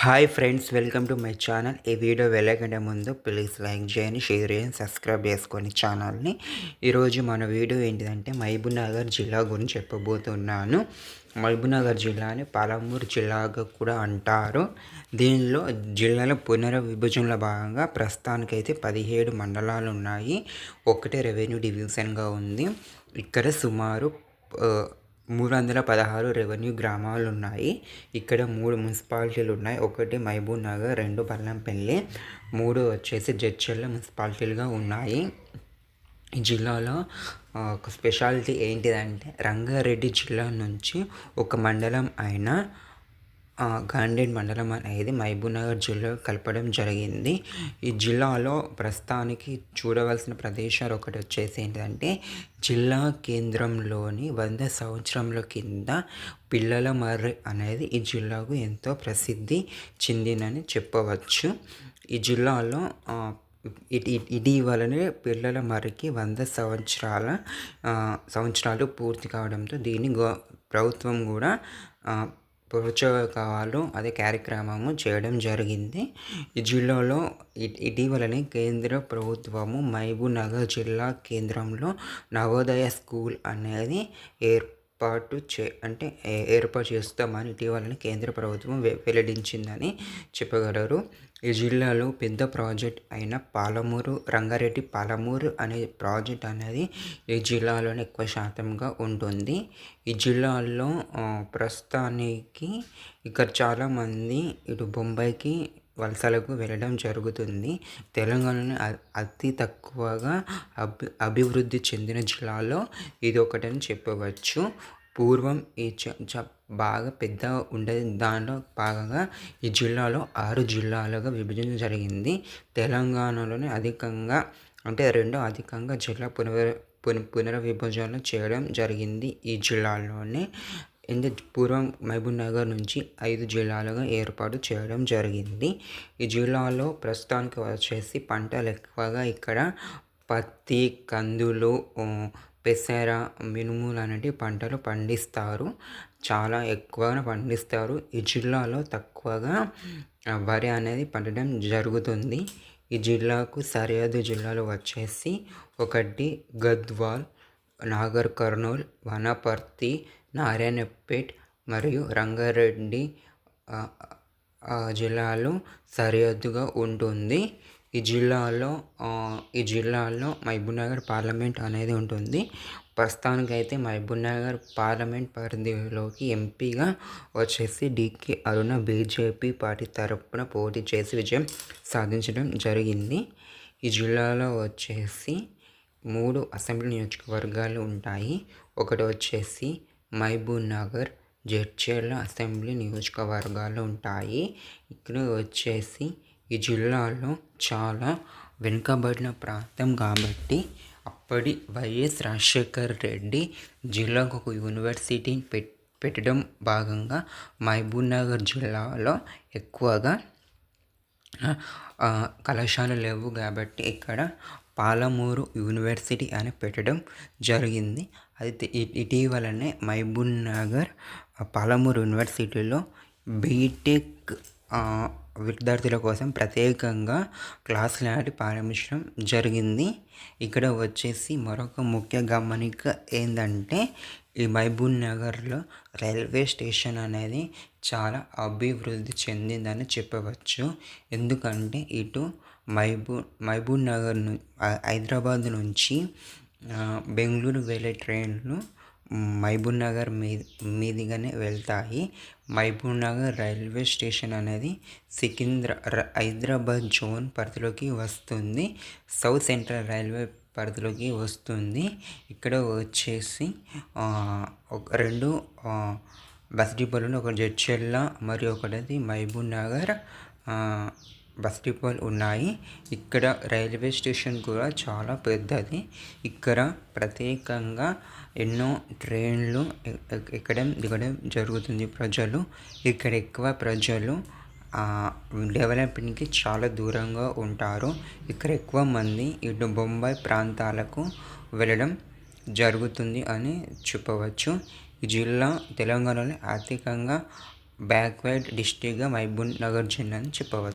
Hi friends, welcome to my channel. ఈ video వెళ్ళకంటే ముందు please like చేయండి, షేర్ చేయండి, సబ్స్క్రైబ్ చేసుకొని ఛానల్ని. ఈరోజు మన వీడియో ఏంటిదంటే మహబూబ్నగర్ జిల్లా గురించి చెప్పబోతున్నాను. మహబూబ్నగర్ జిల్లాని పాలమూరు జిల్లాగా కూడా అంటారు. దీనిలో జిల్లాల పునర్విభజనలో భాగంగా ప్రస్తుతానికైతే 17 మండలాలు ఉన్నాయి. ఒకటే రెవెన్యూ డివిజన్గా ఉంది. ఇక్కడ సుమారు 316 రెవెన్యూ గ్రామాలు ఉన్నాయి. ఇక్కడ 3 మున్సిపాలిటీలు ఉన్నాయి. ఒకటి మహబూబ్ నగర్, 2 బల్లంపల్లి, 3 వచ్చేసి జడ్చర్ల మున్సిపాలిటీలుగా ఉన్నాయి. ఈ జిల్లాలో ఒక స్పెషాలిటీ ఏంటిదంటే రంగారెడ్డి జిల్లా నుంచి ఒక మండలం అయిన గాండేడ్ మండలం అనేది మహబూబ్నగర్ జిల్లాలో కలపడం జరిగింది. ఈ జిల్లాలో ప్రస్తుతానికి చూడవలసిన ప్రదేశాలు ఒకటి వచ్చేసి ఏంటంటే జిల్లా కేంద్రంలోని 100 సంవత్సరాల కింద పిల్లల మర్రి అనేది ఈ జిల్లాకు ఎంతో ప్రసిద్ధి చెందిందని చెప్పవచ్చు. ఈ జిల్లాలో ఇటీవలనే పిల్లల మర్రికి 100 సంవత్సరాలు పూర్తి కావడంతో దీన్ని ప్రభుత్వం కూడా ప్రోత్సాహకాలు అదే కార్యక్రమము చేయడం జరిగింది. ఈ జిల్లాలో ఇటీవలనే కేంద్ర ప్రభుత్వము మహబూబ్నగర్ జిల్లా కేంద్రంలో నవోదయ స్కూల్ అనేది ఏర్పాటు చేస్తామని ఇటీవలనే కేంద్ర ప్రభుత్వం వెల్లడించిందని చెప్పగలరు. ఈ జిల్లాలో పెద్ద ప్రాజెక్ట్ అయిన రంగారెడ్డి పాలమూరు అనే ప్రాజెక్ట్ అనేది ఈ జిల్లాలోనే ఎక్కువ శాతంగా ఉంటుంది. ఈ జిల్లాలో ప్రస్తుతానికి ఇక్కడ చాలామంది ఇటు బొంబాయికి వలసలకు వెళ్ళడం జరుగుతుంది. తెలంగాణలో అతి తక్కువగా అభివృద్ధి చెందిన జిల్లాలో ఇది ఒకటని చెప్పవచ్చు. పూర్వం ఈ బాగా పెద్దగా ఉండేది. దానిలో భాగంగా ఈ జిల్లాలో 6 జిల్లాలుగా విభజన జరిగింది. తెలంగాణలోనే అధికంగా జిల్లా పునర్విభజన చేయడం జరిగింది. ఈ జిల్లాలోనే పూర్వం మహబూబ్నగర్ నుంచి 5 జిల్లాలుగా ఏర్పాటు చేయడం జరిగింది. ఈ జిల్లాలో ప్రస్తుతానికి వచ్చేసి పంటలు ఎక్కువగా ఇక్కడ పత్తి, కందులు, పెసర, మినుములు అనేటి పంటలు పండిస్తారు. చాలా ఎక్కువగా పండిస్తారు. ఈ జిల్లాలో తక్కువగా వరి అనేది పండడం జరుగుతుంది. ఈ జిల్లాకు సరిహద్దు జిల్లాలు వచ్చేసి ఒకటి గద్వాల్, నాగర్ కర్నూల్, వనపర్తి, నారాయణపేట్ మరియు రంగారెడ్డి జిల్లాలు సరిహద్దుగా ఉంటుంది. ఈ జిల్లాలో మహబూబ్నగర్ పార్లమెంట్ అనేది ఉంటుంది. ప్రస్తుతానికైతే మహబూబ్నగర్ పార్లమెంట్ పరిధిలోకి ఎంపీగా వచ్చేసి డికే అరుణ బీజేపీ పార్టీ తరపున పోటీ చేసి విజయం సాధించడం జరిగింది. ఈ జిల్లాలో వచ్చేసి 3 అసెంబ్లీ నియోజకవర్గాలు ఉంటాయి. ఒకటి వచ్చేసి మహబూబ్నగర్, జడ్చర్ల అసెంబ్లీ నియోజకవర్గాలు ఉంటాయి. ఇక్కడ వచ్చేసి ఈ జిల్లాలో చాలా వెనుకబడిన ప్రాంతం కాబట్టి అప్పటి వైఎస్ రాజశేఖర్ రెడ్డి జిల్లాకు ఒక యూనివర్సిటీని పెట్టడం భాగంగా మహబూబ్నగర్ జిల్లాలో ఎక్కువగా కళాశాలలు లేవు కాబట్టి ఇక్కడ పాలమూరు యూనివర్సిటీ అని పెట్టడం జరిగింది. అయితే ఇటీవలనే మహబూబ్నగర్ పాలమూరు యూనివర్సిటీలో బీటెక్ విద్యార్థుల కోసం ప్రత్యేకంగా క్లాసులు అనేవి ప్రారంభించడం జరిగింది. ఇక్కడ వచ్చేసి మరొక ముఖ్య గమనిక ఏంటంటే ఈ మహబూబ్నగర్లో రైల్వే స్టేషన్ అనేది చాలా అభివృద్ధి చెందిందని చెప్పవచ్చు. ఎందుకంటే ఇటు మహబూబ్నగర్ హైదరాబాద్ నుంచి బెంగళూరు వెళ్ళే ట్రైన్లు మహబూబ్నగర్ మీదుగానే వెళ్తాయి. మహబూబ్నగర్ రైల్వే స్టేషన్ అనేది హైదరాబాద్ జోన్ పరిధిలోకి వస్తుంది. సౌత్ సెంట్రల్ రైల్వే పరిధిలోకి వస్తుంది. ఇక్కడ వచ్చేసి 2 బస్ డిపోలు, ఒకటి జడ్చర్ల మరియు ఒకటి మహబూబ్నగర్ బస్ డిపోలు ఉన్నాయి. ఇక్కడ రైల్వే స్టేషన్ కూడా చాలా పెద్దది. ఇక్కడ ప్రత్యేకంగా ఎన్నో ట్రైన్లు ఎక్కడం దిగడం జరుగుతుంది. ఇక్కడ ఎక్కువ ప్రజలు డెవలప్మెంట్కి చాలా దూరంగా ఉంటారు. ఇక్కడ ఎక్కువ మంది ఇటు బొంబాయి ప్రాంతాలకు వెళ్ళడం జరుగుతుంది అని చెప్పవచ్చు. ఈ జిల్లా తెలంగాణలో ఆర్థికంగా బ్యాక్వర్డ్ డిస్ట్రిక్ట్గా మహబూబ్ నగర్ జిల్లాని చెప్పవచ్చు.